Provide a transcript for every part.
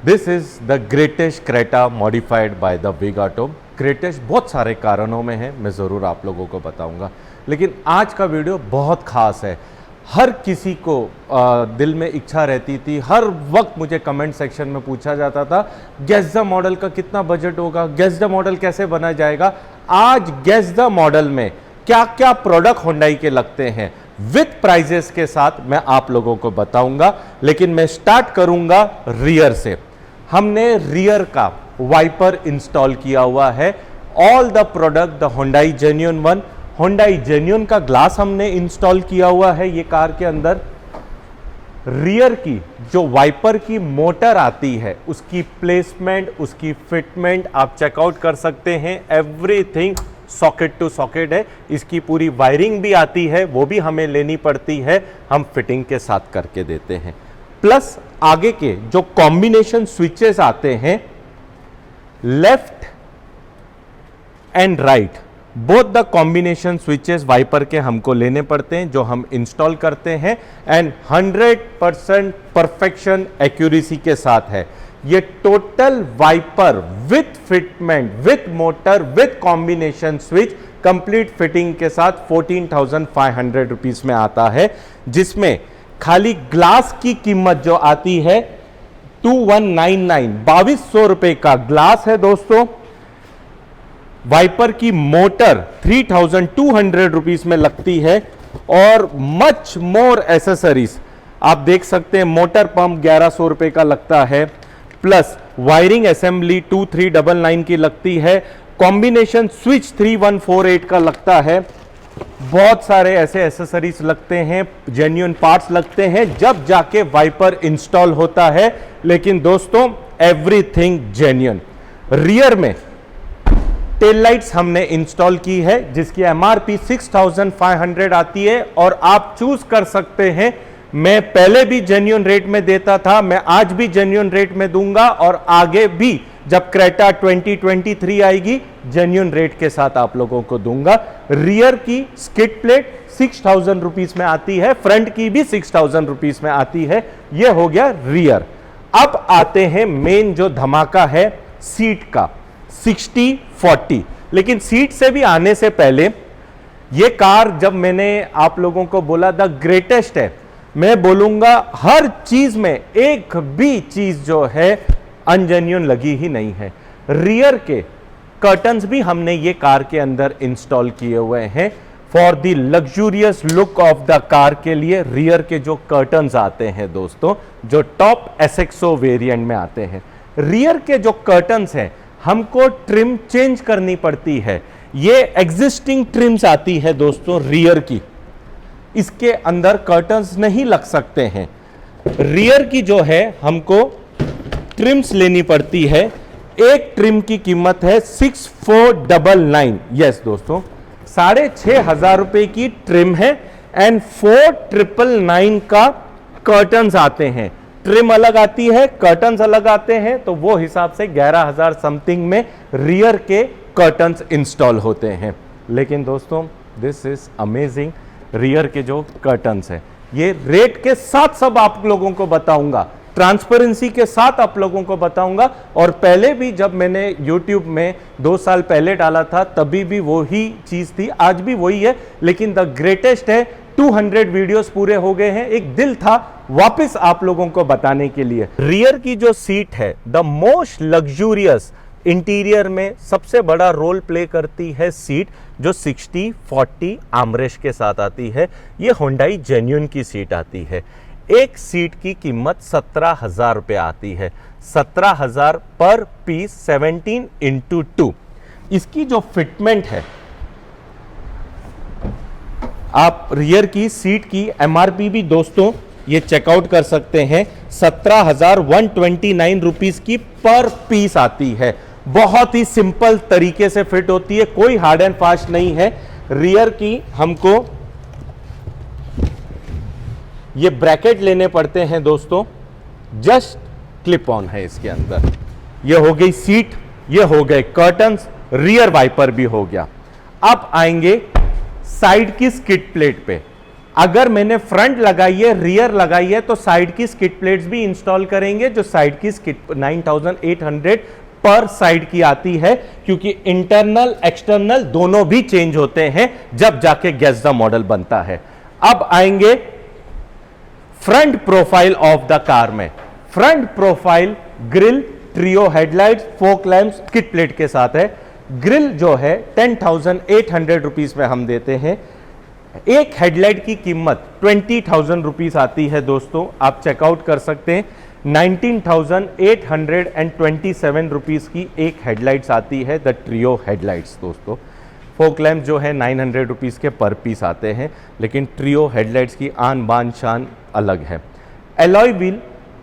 This is the greatest Creta modified by the Vigato. Greatest बहुत सारे कारणों में है, मैं ज़रूर आप लोगों को बताऊंगा, लेकिन आज का वीडियो बहुत ख़ास है। हर किसी को दिल में इच्छा रहती थी, हर वक्त मुझे कमेंट सेक्शन में पूछा जाता था गेस द मॉडल का कितना बजट होगा, गेस द मॉडल कैसे बना जाएगा। आज गेस द मॉडल में क्या क्या प्रोडक्ट होंडाई के लगते हैं विथ प्राइजेस के साथ मैं आप लोगों को बताऊंगा। लेकिन मैं स्टार्ट करूंगा रियर से। हमने रियर का वाइपर इंस्टॉल किया हुआ है। All the product the Hyundai genuine one, Hyundai genuine का ग्लास हमने इंस्टॉल किया हुआ है ये कार के अंदर। रियर की जो वाइपर की मोटर आती है उसकी प्लेसमेंट, उसकी फिटमेंट आप चेकआउट कर सकते हैं। एवरीथिंग सॉकेट टू सॉकेट है। इसकी पूरी वायरिंग भी आती है, वो भी हमें लेनी पड़ती है, हम फिटिंग के साथ करके देते हैं। प्लस आगे के जो कॉम्बिनेशन स्विचेस आते हैं left and right, both the combination switches wiper के हमको लेने पड़ते हैं जो हम इंस्टॉल करते हैं एंड 100% परफेक्शन एक्यूरेसी के साथ है। ये total wiper with fitment, with motor, with combination switch, complete fitting के साथ 14,500 रुपीज में आता है, जिसमें खाली ग्लास की कीमत जो आती है 2199, 2200 रुपए का ग्लास है दोस्तों। वाइपर की मोटर 3200 रुपीज में लगती है और मच मोर एसेसरीज आप देख सकते हैं। मोटर पंप 1100 रुपए का लगता है, प्लस वायरिंग असेंबली 2399 की लगती है, कॉम्बिनेशन स्विच 3148 का लगता है। बहुत सारे ऐसे एसेसरीज लगते हैं, जेन्युइन पार्ट्स लगते हैं जब जाके वाइपर इंस्टॉल होता है। लेकिन दोस्तों एवरीथिंग जेन्युइन। रियर में टेल लाइट्स हमने इंस्टॉल की है जिसकी एमआरपी 6500 आती है और आप चूज कर सकते हैं। मैं पहले भी जेन्युइन रेट में देता था, मैं आज भी जेन्युइन रेट में दूंगा और आगे भी जब क्रेटा 2023 आएगी जेन्युइन रेट के साथ आप लोगों को दूंगा। रियर की स्किड प्लेट 6000 रुपीज में आती है, फ्रंट की भी 6000 रुपीज में आती है। यह हो गया रियर। अब आते हैं मेन जो धमाका है सीट का 60-40। लेकिन सीट से भी आने से पहले यह कार जब मैंने आप लोगों को बोला द ग्रेटेस्ट है, मैं बोलूंगा हर चीज में एक भी चीज जो है अनजेन्युइन लगी ही नहीं है। रियर के कर्टन्स भी हमने ये कार के अंदर इंस्टॉल किए हुए हैं for the luxurious look of the car के लिए। रियर के जो कर्टन्स आते हैं दोस्तों, जो टॉप एसएक्सो वेरिएंट में आते हैं, रियर के जो कर्टन्स हैं हमको ट्रिम चेंज करनी पड़ती है। ये एग्जिस्टिंग ट्रिम्स आती है दोस्तों रियर की, इसके अंदर कर्टन्स नहीं लग सकते हैं। रियर की जो है हमको ट्रिम्स लेनी पड़ती है। एक ट्रिम की कीमत है 6499। यस दोस्तों, 6500 रुपए की ट्रिम है एंड 4999 का कर्टन्स आते हैं। ट्रिम अलग आती है, कर्टन्स अलग आते हैं, तो वो हिसाब से 11000 समथिंग में रियर के कर्टन्स इंस्टॉल होते हैं। लेकिन दोस्तों दिस इज अमेजिंग। रियर के जो कर्टन्स है ये रेट के साथ सब आप लोगों को बताऊंगा, ट्रांसपेरेंसी के साथ आप लोगों को बताऊंगा। और पहले भी जब मैंने YouTube में 2 साल पहले डाला था तभी भी वही चीज थी, आज भी वही है। लेकिन द ग्रेटेस्ट है, 200 वीडियोस पूरे हो गए हैं, एक दिल था वापस आप लोगों को बताने के लिए। रियर की जो सीट है द मोस्ट लग्जूरियस, इंटीरियर में सबसे बड़ा रोल प्ले करती है सीट जो 60-40 आर्मरेस्ट के साथ आती है। ये होंडाई जेन्युइन की सीट आती है। एक सीट की कीमत 17,000 रुपये आती है, 17,000 पर पीस, 17x2। इसकी जो फिटमेंट है, आप रियर की सीट की एमआरपी भी दोस्तों ये चेकआउट कर सकते हैं, 17,129 रुपीज की पर पीस आती है। बहुत ही सिंपल तरीके से फिट होती है, कोई हार्ड एंड फास्ट नहीं है। रियर की हमको ये ब्रैकेट लेने पड़ते हैं दोस्तों, जस्ट क्लिप ऑन है इसके अंदर। ये हो गई सीट, ये हो गए कर्टन्स, रियर वाइपर भी हो गया। अब आएंगे साइड की स्किड प्लेट पे। अगर मैंने फ्रंट लगाई है, रियर लगाई है, तो साइड की स्किड प्लेट्स भी इंस्टॉल करेंगे, जो साइड की स्किड 9800 पर साइड की आती है, क्योंकि इंटरनल एक्सटर्नल दोनों भी चेंज होते हैं जब जाके गैज़ा मॉडल बनता है। अब आएंगे front profile of the car में। Front profile grille, trio headlights, fog lamps, skid plate के साथ है। ग्रिल जो है 10,800 रुपीज में हम देते हैं। एक हेडलाइट की कीमत 20,000 रुपीज आती है दोस्तों, आप चेकआउट कर सकते हैं। 19,827 रुपीज की एक हेडलाइट्स आती है, द ट्रियो हेडलाइट्स दोस्तों। फोक लैम्प जो है 900 रुपीज के पर पीस आते हैं, लेकिन ट्रियो हेडलाइट्स की आन बान शान अलग है। एलॉय व्हील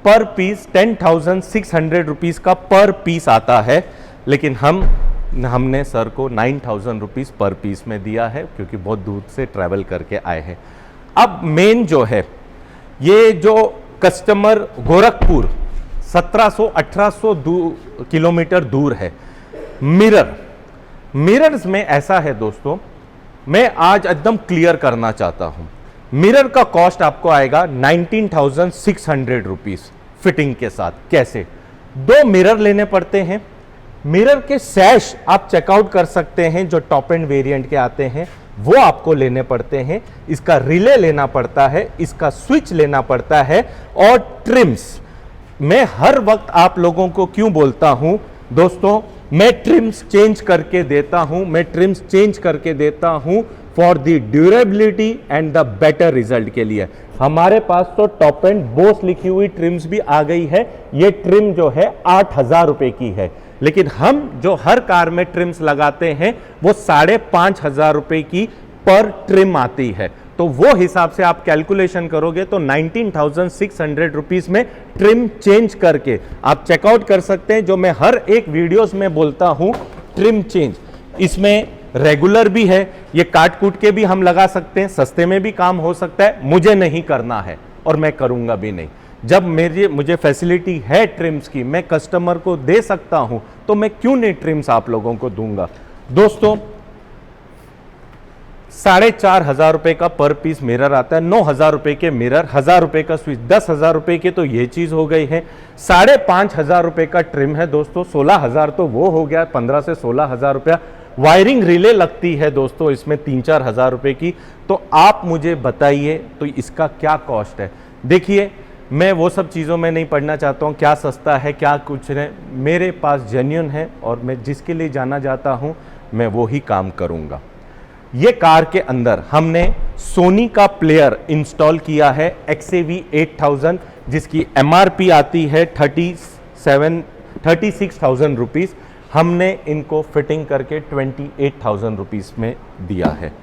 पर पीस 10,600 रुपीज का पर पीस आता है, लेकिन हमने सर को 9,000 रुपीज पर पीस में दिया है, क्योंकि बहुत दूर से ट्रैवल करके आए हैं। अब मेन जो है, ये जो कस्टमर गोरखपुर 1700-1800 किलोमीटर दूर है। मिरर्स में ऐसा है दोस्तों, मैं आज एकदम क्लियर करना चाहता हूं। मिरर का कॉस्ट आपको आएगा 19,600 रुपीज फिटिंग के साथ। कैसे? 2 मिरर लेने पड़ते हैं। मिरर के सैश आप चेकआउट कर सकते हैं, जो टॉप एंड वेरिएंट के आते हैं वो आपको लेने पड़ते हैं। इसका रिले लेना पड़ता है, इसका स्विच लेना पड़ता है, और ट्रिम्स। मैं हर वक्त आप लोगों को क्यों बोलता हूं दोस्तों, मैं ट्रिम्स चेंज करके देता हूं, for the durability and the better result के लिए। हमारे पास तो टॉप एंड बोस लिखी हुई ट्रिम्स भी आ गई है। ये ट्रिम जो है 8,000 रुपए की है, लेकिन हम जो हर कार में ट्रिम्स लगाते हैं वो 5,500 रुपए की पर ट्रिम आती है। तो वो हिसाब से आप कैलकुलेशन करोगे तो 19,600 रुपीज में ट्रिम चेंज करके आप चेकआउट कर सकते हैं। जो मैं हर एक वीडियोस में बोलता हूं, ट्रिम चेंज इसमें रेगुलर भी है, ये काट कूट के भी हम लगा सकते हैं, सस्ते में भी काम हो सकता है। मुझे नहीं करना है और मैं करूंगा भी नहीं। जब मुझे फैसिलिटी है ट्रिम्स की, मैं कस्टमर को दे सकता हूं, तो मैं क्यों नहीं ट्रिम्स आप लोगों को दूंगा। दोस्तों 4,500 रुपए का पर पीस मिरर आता है। 9,000 रुपए के मिरर, 1,000 रुपए का स्विच, 10,000 रुपए के तो ये चीज हो गई है। 5,500 रुपए का ट्रिम है दोस्तों। 16,000 तो वो हो गया, 15 से 16,000 रुपया। वायरिंग रिले लगती है दोस्तों इसमें 3-4 हज़ार रुपए की। तो आप मुझे बताइए तो इसका क्या कॉस्ट है। देखिए, मैं वो सब चीज़ों में नहीं पढ़ना चाहता हूँ, क्या सस्ता है क्या कुछ नहीं। मेरे पास जेन्युइन है, और मैं जिसके लिए जाना जाता हूँ मैं वो ही काम करूँगा। ये कार के अंदर हमने सोनी का प्लेयर इंस्टॉल किया है, XAV 8000, जिसकी MRP आती है 36,000 रुपीज़। हमने इनको फिटिंग करके 28,000 रुपीज़ में दिया है।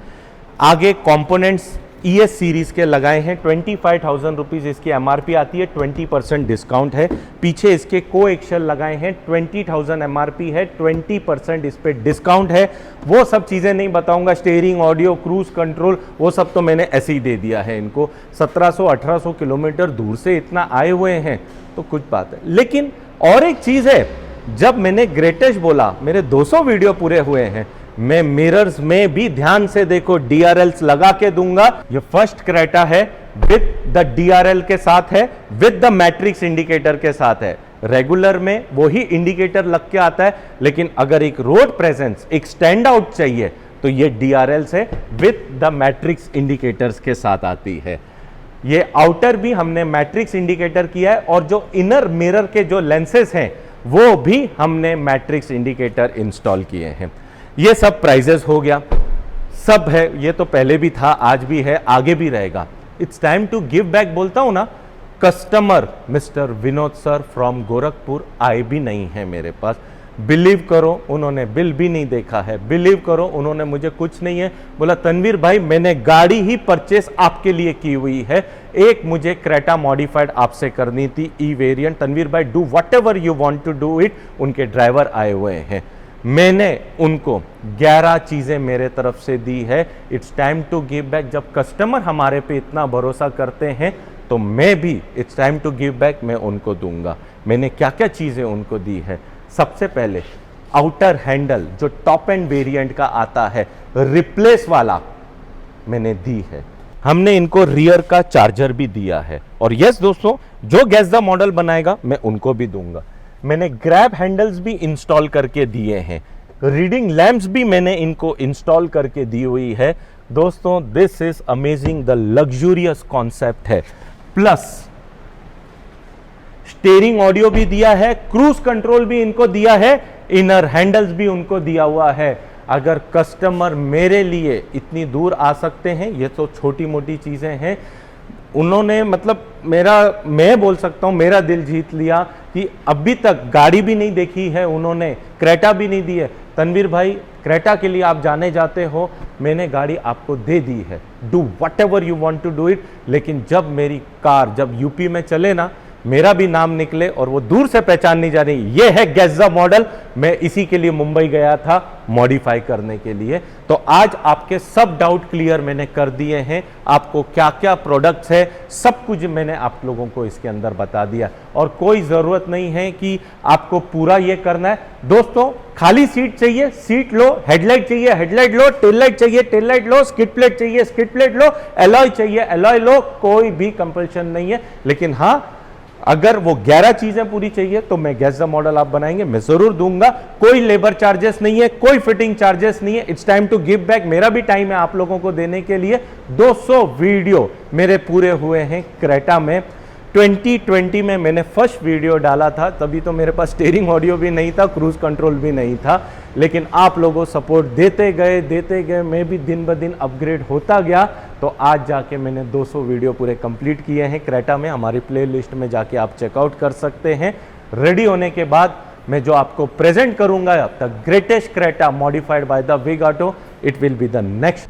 आगे कंपोनेंट्स ES सीरीज के लगाए हैं, 25,000 रुपीज़ इसकी MRP आती है, 20% डिस्काउंट है। पीछे इसके कोएक्सियल लगाए हैं, 20,000 MRP है, 20% इस पे डिस्काउंट है। वो सब चीज़ें नहीं बताऊंगा, स्टीयरिंग, ऑडियो, क्रूज कंट्रोल, वो सब तो मैंने ऐसे ही दे दिया है इनको। 1700-1800 किलोमीटर दूर से इतना आए हुए हैं तो कुछ बात है। लेकिन और एक चीज़ है, जब मैंने ग्रेटेस्ट बोला, मेरे 200 वीडियो पूरे हुए हैं, मैं मिरर्स में भी ध्यान से देखो DRLs लगा के दूंगा। ये फर्स्ट क्रेटा है, विद द DRL के साथ है, विद द मैट्रिक्स इंडिकेटर के साथ है। रेगुलर में वही इंडिकेटर लग के आता है, लेकिन अगर एक रोड प्रेजेंस, एक स्टैंड आउट चाहिए तो ये DRLs है, विद द मैट्रिक्स इंडिकेटर्स के साथ आती है। ये आउटर भी हमने मैट्रिक्स इंडिकेटर किया है, और जो इनर मिरर के जो लेंसेस हैं वो भी हमने मैट्रिक्स इंडिकेटर इंस्टॉल किए हैं। ये सब प्राइजेस हो गया, सब है। ये तो पहले भी था, आज भी है, आगे भी रहेगा। It's time to give back बोलता हूं ना। Customer mister Vinod sir from Gorakhpur आए भी नहीं है मेरे पास। बिलीव करो, उन्होंने बिल भी नहीं देखा है। बिलीव करो, उन्होंने मुझे कुछ नहीं है बोला, तनवीर भाई मैंने गाड़ी ही परचेस आपके लिए की हुई है, एक मुझे क्रेटा मॉडिफाइड आपसे करनी थी, ई वेरिएंट। तनवीर भाई do whatever you want to do it. उनके ड्राइवर आए हुए हैं, मैंने उनको 11 चीजें मेरे तरफ से दी है। It's time to give back. जब कस्टमर हमारे पे इतना भरोसा करते हैं तो मैं भी it's time to give back, मैं उनको दूंगा। मैंने क्या क्या चीजें उनको दी है। सबसे पहले आउटर हैंडल जो टॉप एंड वेरिएंट का आता है, रिप्लेस वाला मैंने दी है। हमने इनको रियर का चार्जर भी दिया है। और यस दोस्तों, जो गैज़ा मॉडल बनाएगा मैं उनको भी दूंगा। मैंने ग्रैब हैंडल्स भी इंस्टॉल करके दिए हैं, रीडिंग लैंप्स भी मैंने इनको इंस्टॉल करके दी हुई है। दोस्तों this is amazing, the luxurious concept है। प्लस स्टीयरिंग ऑडियो भी दिया है, क्रूज कंट्रोल भी इनको दिया है, इनर हैंडल्स भी उनको दिया हुआ है। अगर कस्टमर मेरे लिए इतनी दूर आ सकते हैं, ये तो छोटी मोटी चीजें हैं, उन्होंने मतलब मैं बोल सकता हूं मेरा दिल जीत लिया कि अभी तक गाड़ी भी नहीं देखी है उन्होंने, क्रेटा भी नहीं दी है। तनवीर भाई, क्रेटा के लिए आप जाने जाते हो, मैंने गाड़ी आपको दे दी है, do whatever you want to do it. लेकिन जब मेरी कार जब यूपी में चले ना, मेरा भी नाम निकले और वो दूर से पहचान नहीं जा रही, ये है गैज़ा मॉडल। मैं इसी के लिए मुंबई गया था मॉडिफाई करने के लिए। तो आज आपके सब डाउट क्लियर मैंने कर दिए हैं। आपको क्या क्या प्रोडक्ट्स है सब कुछ मैंने आप लोगों को इसके अंदर बता दिया, और कोई ज़रूरत नहीं है कि आपको पूरा ये करना है। दोस्तों खाली सीट चाहिए सीट लो, हेडलाइट चाहिए हेडलाइट लो, टेल लाइट चाहिए टेल लाइट लो, स्किड प्लेट चाहिए स्किड प्लेट लो, एलॉय चाहिए एलॉय लो, कोई भी कंपल्शन नहीं है। लेकिन हाँ, अगर वो 11 चीजें पूरी चाहिए तो मैं गैज़ा मॉडल आप बनाएंगे, मैं जरूर दूंगा। कोई लेबर चार्जेस नहीं है, कोई फिटिंग चार्जेस नहीं है। It's time to give back, मेरा भी टाइम है आप लोगों को देने के लिए। 200 वीडियो मेरे पूरे हुए हैं क्रेटा में। 2020 में मैंने फर्स्ट वीडियो डाला था, तभी तो मेरे पास स्टीयरिंग ऑडियो भी नहीं था, क्रूज कंट्रोल भी नहीं था। लेकिन आप लोगों सपोर्ट देते गए, मैं भी दिन ब दिन अपग्रेड होता गया। तो आज जाके मैंने 200 वीडियो पूरे कंप्लीट किए हैं क्रेटा में। हमारी प्लेलिस्ट में जाके आप चेकआउट कर सकते हैं। रेडी होने के बाद मैं जो आपको प्रेजेंट करूंगा, the greatest Creta modified by the Vig auto, it will be the next.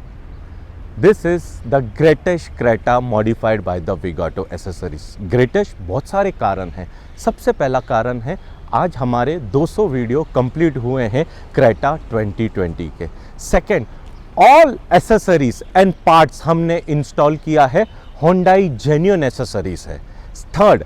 This is the greatest Creta modified by the Vig auto accessories. Greatest बहुत सारे कारण हैं। सबसे पहला कारण है, आज हमारे 200 वीडियो कंप्लीट हुए हैं क्रेटा 2020 के। Second, all accessories and parts हमने इंस्टॉल किया है, होंडाई जेन्युइन एसेसरीज है। थर्ड,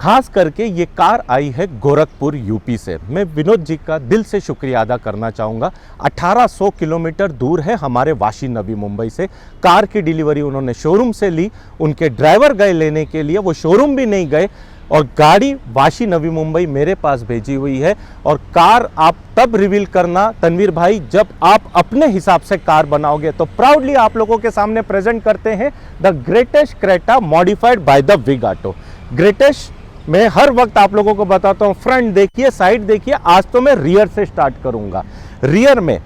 खास करके ये कार आई है गोरखपुर यूपी से। मैं विनोद जी का दिल से शुक्रिया अदा करना चाहूँगा। 1800 किलोमीटर दूर है हमारे वाशी नवी मुंबई से। कार की डिलीवरी उन्होंने शोरूम से ली, उनके ड्राइवर गए लेने के लिए, वो शोरूम भी नहीं गए, और गाड़ी वाशी नवी मुंबई मेरे पास भेजी हुई है। और कार आप तब रिवील करना तनवीर भाई जब आप अपने हिसाब से कार बनाओगे। तो प्राउडली आप लोगों के सामने प्रेजेंट करते हैं the greatest Creta modified by the Vig auto. Greatest मैं हर वक्त आप लोगों को बताता हूं, फ्रंट देखिए साइड देखिए। आज तो मैं रियर से स्टार्ट करूंगा। रियर में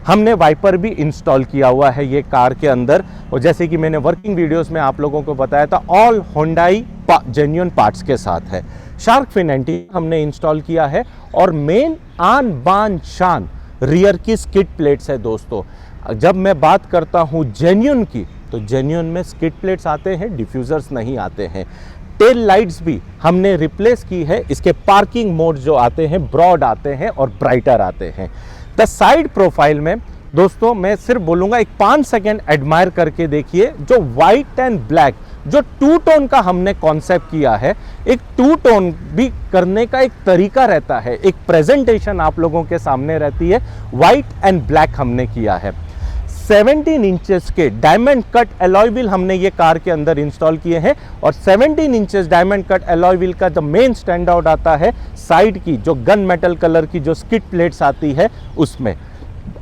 हमने वाइपर भी इंस्टॉल किया हुआ है ये कार के अंदर, और जैसे कि मैंने वर्किंग वीडियोस में आप लोगों को बताया था, ऑल होंडाई जेन्युइन पार्ट्स के साथ है। शार्क फिन एंटी हमने इंस्टॉल किया है, और मेन आन बान शान रियर की स्किड प्लेट्स है। दोस्तों जब मैं बात करता हूं जेन्युइन की, तो जेन्युइन में स्किड प्लेट्स आते हैं, डिफ्यूजर्स नहीं आते हैं। टेल लाइट्स भी हमने रिप्लेस की है, इसके पार्किंग मोड जो आते हैं ब्रॉड आते हैं और ब्राइटर आते हैं। द साइड प्रोफाइल में दोस्तों मैं सिर्फ बोलूंगा, एक 5 सेकेंड एडमायर करके देखिए, जो व्हाइट एंड ब्लैक जो टू टोन का हमने कॉन्सेप्ट किया है। एक टू टोन भी करने का एक तरीका रहता है, एक प्रेजेंटेशन आप लोगों के सामने रहती है। व्हाइट एंड ब्लैक हमने किया है। 17 इंचेस के डायमंड कट एलॉय व्हील हमने ये कार के अंदर इंस्टॉल किए हैं, और 17 inches diamond cut alloy wheel का जो मेन स्टैंड आउट आता है साइड की जो गन मेटल कलर की जो स्किड प्लेट्स आती है उसमें।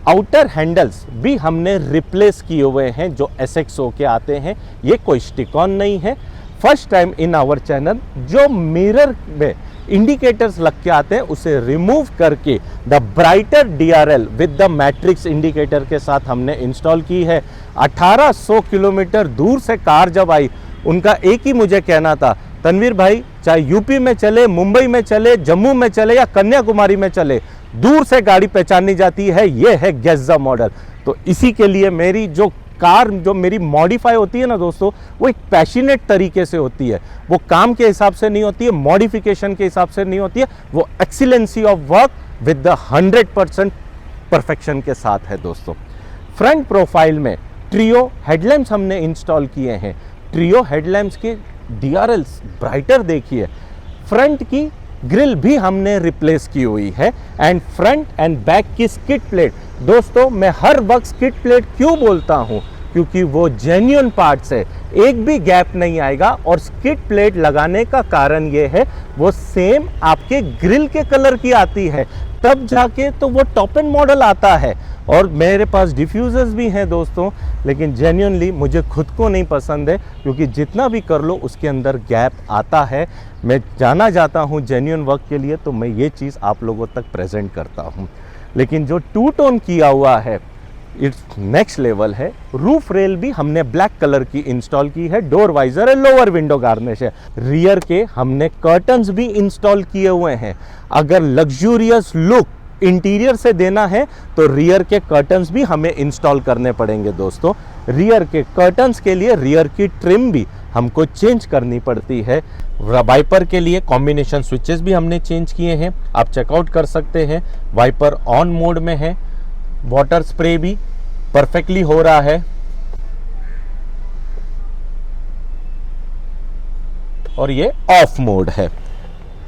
आउटर हैंडल्स भी हमने रिप्लेस किए हुए हैं जो SXO के आते हैं, ये कोई स्टिक ऑन नहीं है। First time in our channel जो मिरर में इंडिकेटर्स लग के आते हैं उसे रिमूव करके the brighter DRL with the matrix indicator के साथ हमने इंस्टॉल की है। 1800 किलोमीटर दूर से कार जब आई, उनका एक ही मुझे कहना था, तनवीर भाई चाहे यूपी में चले, मुंबई में चले, जम्मू में चले या कन्याकुमारी में चले, दूर से गाड़ी पहचानी जाती है, ये है गैज़ा मॉडल। तो इसी के लिए मेरी जो कार जो मेरी मॉडिफाई होती है ना दोस्तों, वो एक पैशनेट तरीके से होती है। वो काम के हिसाब से नहीं होती है, मॉडिफिकेशन के हिसाब से नहीं होती है, वो excellency of work with the 100% perfection के साथ है दोस्तों। फ्रंट प्रोफाइल में ट्रियो हेडलैम्प्स हमने इंस्टॉल किए हैं। ट्रियो हेडलैम्प्स के DRLs ब्राइटर देखिए। फ्रंट की ग्रिल भी हमने रिप्लेस की हुई है, एंड फ्रंट एंड बैक की स्किड प्लेट। दोस्तों मैं हर वक्त स्किड प्लेट क्यों बोलता हूं, क्योंकि वो जेन्युइन पार्ट्स है, एक भी गैप नहीं आएगा। और स्किड प्लेट लगाने का कारण ये है वो सेम आपके ग्रिल के कलर की आती है, तब जाके तो वो टॉप एंड मॉडल आता है। और मेरे पास डिफ्यूजर्स भी हैं दोस्तों, लेकिन जेन्युइनली मुझे खुद को नहीं पसंद है, क्योंकि जितना भी कर लो उसके अंदर गैप आता है। मैं जाना जाता हूँ जेन्युइन वर्क के लिए, तो मैं ये चीज़ आप लोगों तक प्रेजेंट करता हूँ। लेकिन जो टू टोन किया हुआ है इट्स नेक्स्ट लेवल है। रूफ रेल भी हमने ब्लैक कलर की इंस्टॉल की है, डोर वाइजर है, लोअर विंडो गार्निश है। रियर के हमने कर्टन्स भी इंस्टॉल किए हुए हैं। अगर लग्जूरियस लुक इंटीरियर से देना है तो रियर के कर्टन्स भी हमें इंस्टॉल करने पड़ेंगे दोस्तों। रियर के कर्टन्स के लिए रियर की ट्रिम भी हमको चेंज करनी पड़ती है। वाइपर के लिए कॉम्बिनेशन स्विचेस भी हमने चेंज किए हैं, आप चेकआउट कर सकते हैं। वाइपर ऑन मोड में है, वाटर स्प्रे भी परफेक्टली हो रहा है, और ये ऑफ मोड है।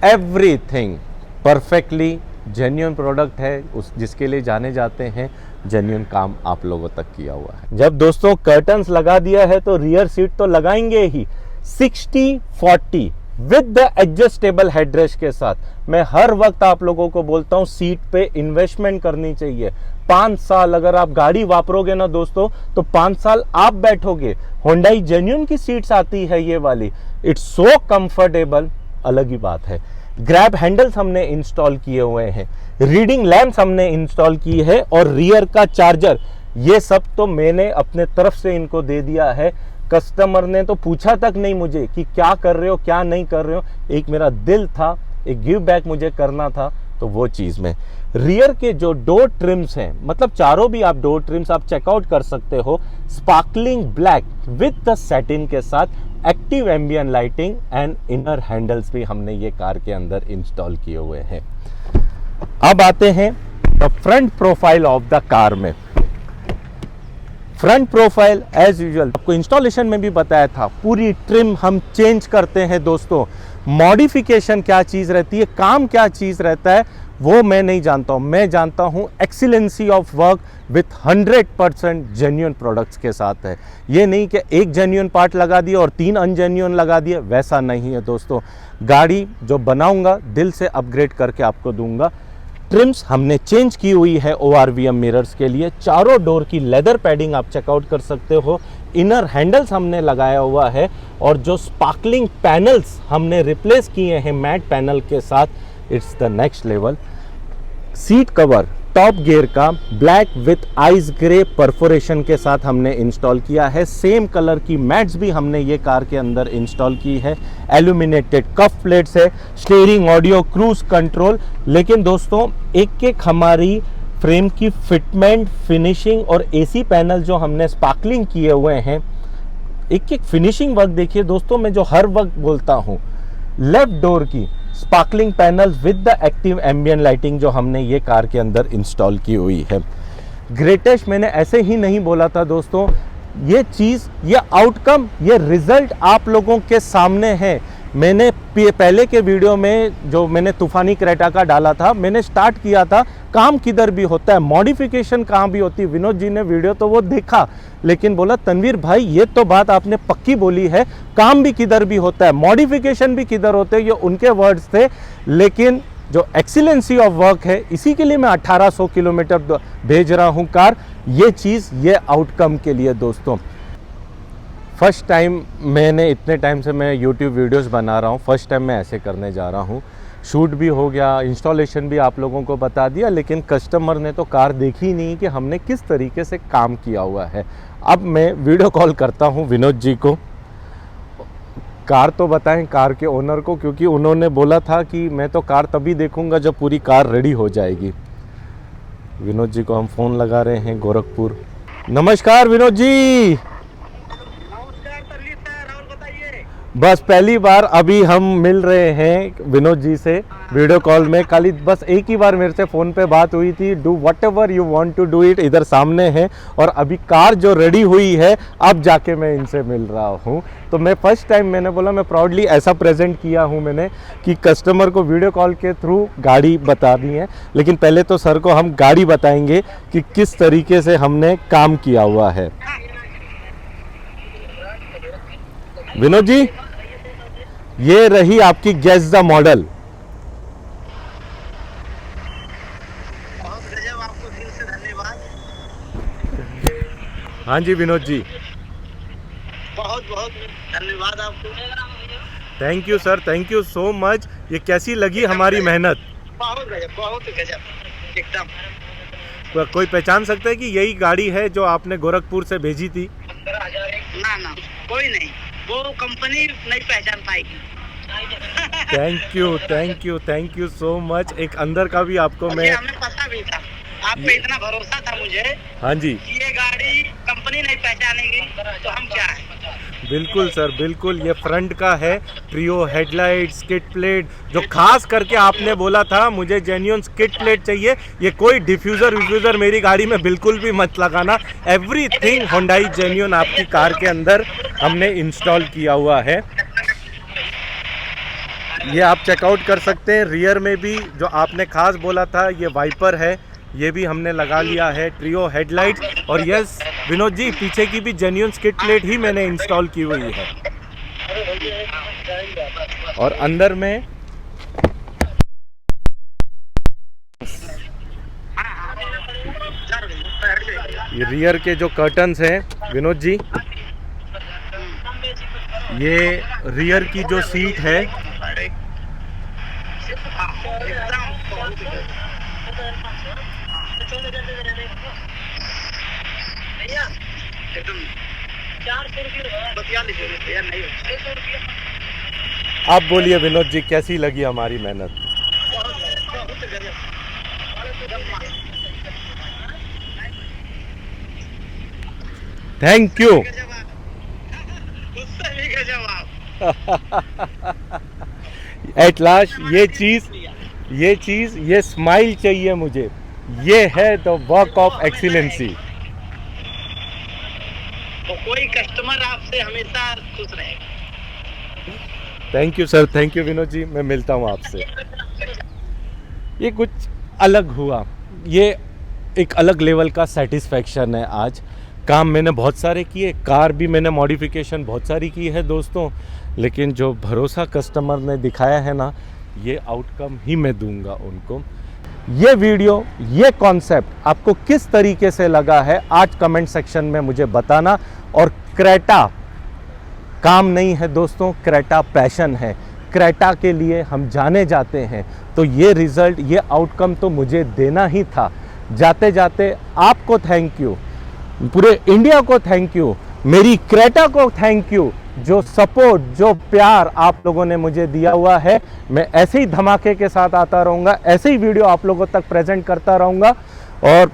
एवरीथिंग परफेक्टली जेन्युइन प्रोडक्ट है, उस जिसके लिए जाने जाते हैं। जेन्युइन काम आप लोगों तक किया हुआ है। जब दोस्तों कर्टन्स लगा दिया है तो रियर सीट तो लगाएंगे ही 60-40 विद द एडजस्टेबल हेडरेस्ट के साथ। मैं हर वक्त आप लोगों को बोलता हूं सीट पे इन्वेस्टमेंट करनी चाहिए। 5 साल अगर आप गाड़ी वापरोगे ना दोस्तों, तो 5 साल आप बैठोगे। होंडाई जेन्युइन की सीट्स आती है ये वाली, इट्स सो कंफर्टेबल, अलग ही बात है। ग्रैब हैंडल्स हमने इंस्टॉल किए हुए हैं, रीडिंग लैंप्स हमने इंस्टॉल की है, और रियर का चार्जर, ये सब तो मैंने अपने तरफ से इनको दे दिया है। कस्टमर ने तो पूछा तक नहीं मुझे कि क्या कर रहे हो क्या नहीं कर रहे हो। एक मेरा दिल था, एक गिव बैक मुझे करना था, तो वो चीज़ में। रियर के जो डोर ट्रिम्स हैं, मतलब चारों भी आप डोर ट्रिम्स आप चेकआउट कर सकते हो, sparkling black with the satin के साथ, active ambient lighting and inner handles भी हमने ये कार के अंदर इंस्टॉल किए हुए हैं। अब आते हैं the front profile of the car में। फ्रंट प्रोफाइल एज यूजुअल आपको इंस्टॉलेशन में भी बताया था, पूरी ट्रिम हम चेंज करते हैं दोस्तों। मॉडिफिकेशन क्या चीज़ रहती है, काम क्या चीज़ रहता है, वो मैं नहीं जानता हूँ। मैं जानता हूँ excellency of work with 100% genuine products के साथ है। ये नहीं कि एक जेन्युइन पार्ट लगा दिया और 3 अनजेन्युइन लगा दिए, वैसा नहीं है दोस्तों। गाड़ी जो बनाऊंगा दिल से अपग्रेड करके आपको दूंगा। ट्रिम्स हमने चेंज की हुई है ORVM मिरर्स के लिए। चारों डोर की लेदर पैडिंग आप चेकआउट कर सकते हो। इनर हैंडल्स हमने लगाया हुआ है, और जो स्पार्कलिंग पैनल्स हमने रिप्लेस किए हैं मैट पैनल के साथ, it's the next level. Seat cover top gear का black with ice grey perforation के साथ हमने इंस्टॉल किया है। सेम कलर की मैट्स भी हमने ये कार के अंदर इंस्टॉल की है। एल्यूमिनेटेड कफ प्लेट्स है, स्टीयरिंग, ऑडियो, क्रूज कंट्रोल। लेकिन दोस्तों एक एक हमारी फ्रेम की फिटमेंट, फिनिशिंग और AC पैनल जो हमने स्पार्कलिंग किए हुए हैं, एक एक फिनिशिंग वर्क देखिए दोस्तों। मैं जो हर वक्त बोलता हूँ, लेफ्ट डोर की sparkling panels with the active ambient lighting जो हमने ये कार के अंदर इंस्टॉल की हुई है। ग्रेटेस्ट मैंने ऐसे ही नहीं बोला था दोस्तों, ये चीज़, ये आउटकम, ये रिजल्ट आप लोगों के सामने है। मैंने पहले के वीडियो में जो मैंने तूफानी क्रेटा का डाला था, मैंने स्टार्ट किया था काम किधर भी होता है, मॉडिफिकेशन कहाँ भी होती है। विनोद जी ने वीडियो तो वो देखा, लेकिन बोला तनवीर भाई ये तो बात आपने पक्की बोली है, काम भी किधर भी होता है, मॉडिफिकेशन भी किधर होते हैं, ये उनके वर्ड्स थे। लेकिन जो एक्सीलेंसी ऑफ वर्क है, इसी के लिए मैं 1800 किलोमीटर भेज रहा हूँ कार। ये चीज़, ये आउटकम के लिए दोस्तों। फर्स्ट टाइम मैंने, इतने टाइम से मैं YouTube वीडियोस बना रहा हूँ, फर्स्ट टाइम मैं ऐसे करने जा रहा हूँ। शूट भी हो गया, इंस्टॉलेशन भी आप लोगों को बता दिया, लेकिन कस्टमर ने तो कार देखी नहीं कि हमने किस तरीके से काम किया हुआ है। अब मैं वीडियो कॉल करता हूँ विनोद जी को, कार तो बताएं कार के ओनर को, क्योंकि उन्होंने बोला था कि मैं तो कार तभी देखूंगा जब पूरी कार रेडी हो जाएगी। विनोद जी को हम फ़ोन लगा रहे हैं, गोरखपुर। नमस्कार विनोद जी। बस पहली बार अभी हम मिल रहे हैं विनोद जी से वीडियो कॉल में। कल बस एक ही बार मेरे से फ़ोन पे बात हुई थी। Do whatever you want to do it, इधर सामने है, और अभी कार जो रेडी हुई है अब जाके मैं इनसे मिल रहा हूँ। तो मैं फर्स्ट टाइम, मैंने बोला मैं प्राउडली ऐसा प्रेजेंट किया हूँ मैंने कि कस्टमर को वीडियो कॉल के थ्रू गाड़ी बता दी है। लेकिन पहले तो सर को हम गाड़ी बताएंगे कि किस तरीके से हमने काम किया हुआ है। विनोद जी, ये रही आपकी गेस द मॉडल। बहुत गजब, आपको दिल से धन्यवाद। हाँ जी विनोद जी, बहुत बहुत धन्यवाद आपको। Thank you sir, thank you so much. ये कैसी लगी हमारी मेहनत? बहुत गजब, बहुत गजब, एकदम। कोई पहचान सकता है कि यही गाड़ी है जो आपने गोरखपुर से भेजी थी? ना ना, कोई नहीं, वो कंपनी नहीं पहचान पाएगी। Thank you so much. एक अंदर का भी आपको और मैं, ये हमें पता भी था, आप पे इतना भरोसा था मुझे हाँ जी कि ये गाड़ी कंपनी नहीं पहचानेगी तो हम क्या है। बिल्कुल सर, बिल्कुल। ये फ्रंट का है, ट्रियो हेडलाइट, स्किड प्लेट, जो खास करके आपने बोला था मुझे जेन्युइन स्किड प्लेट चाहिए। ये कोई डिफ्यूज़र विफ्यूज़र मेरी गाड़ी में बिल्कुल भी मत लगाना। एवरीथिंग होंडाई जेन्युइन आपकी कार के अंदर हमने इंस्टॉल किया हुआ है। ये आप चेकआउट कर सकते हैं। रियर में भी जो आपने खास बोला था, ये वाइपर है, ये भी हमने लगा लिया है, ट्रियो हेडलाइट। और यस विनोद जी, पीछे की भी जेन्युइन स्किड प्लेट ही मैंने इंस्टॉल की हुई है। और अंदर में ये रियर के जो कर्टन्स हैं विनोद जी, ये रियर की जो सीट है, आप बोलिए विनोद जी, कैसी लगी हमारी मेहनत? Thank you. एट लास्ट ये स्माइल चाहिए मुझे। ये है द वर्क ऑफ एक्सीलेंसी। तो कोई कस्टमर आपसे हमेशा खुश रहेगा। Thank you sir, thank you Vinod ji, मैं मिलता हूँ आपसे। ये कुछ अलग हुआ, ये एक अलग लेवल का सेटिस्फैक्शन है। आज काम मैंने बहुत सारे किए, कार भी मैंने मॉडिफिकेशन बहुत सारी की है दोस्तों, लेकिन जो भरोसा कस्टमर ने दिखाया है ना, ये आउटकम ही मैं दूंगा उनको। ये वीडियो, ये कॉन्सेप्ट आपको किस तरीके से लगा है आज कमेंट सेक्शन में मुझे बताना। और क्रेटा काम नहीं है दोस्तों, क्रेटा पैशन है। क्रेटा के लिए हम जाने जाते हैं, तो ये रिजल्ट, ये आउटकम तो मुझे देना ही था। जाते जाते आपको थैंक यू, पूरे इंडिया को थैंक यू, मेरी क्रेटा को थैंक यू। जो सपोर्ट, जो प्यार आप लोगों ने मुझे दिया हुआ है, मैं ऐसे ही धमाके के साथ आता रहूँगा, ऐसे ही वीडियो आप लोगों तक प्रेजेंट करता रहूँगा। और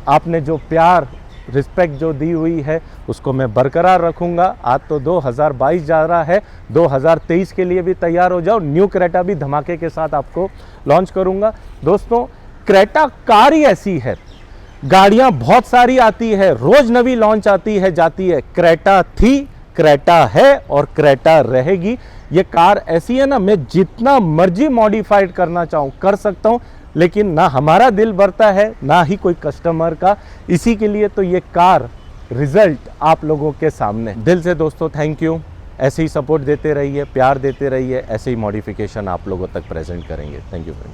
आपने जो प्यार, रिस्पेक्ट जो दी हुई है, उसको मैं बरकरार रखूँगा। आज तो 2022 जा रहा है, 2023 के लिए भी तैयार हो जाओ। न्यू क्रेटा भी धमाके के साथ आपको लॉन्च करूँगा। दोस्तों, क्रेटा कार ही ऐसी है, गाड़ियाँ बहुत सारी आती है, रोज़ नवी लॉन्च आती है जाती है। क्रेटा थी, क्रेटा है और क्रेटा रहेगी। ये कार ऐसी है ना, मैं जितना मर्जी मॉडिफाइड करना चाहूँ कर सकता हूँ, लेकिन ना हमारा दिल भरता है, ना ही कोई कस्टमर का। इसी के लिए तो ये कार रिजल्ट आप लोगों के सामने। दिल से दोस्तों थैंक यू। ऐसे ही सपोर्ट देते रहिए, प्यार देते रहिए, ऐसे ही मॉडिफिकेशन आप लोगों तक प्रेजेंट करेंगे। Thank you friend.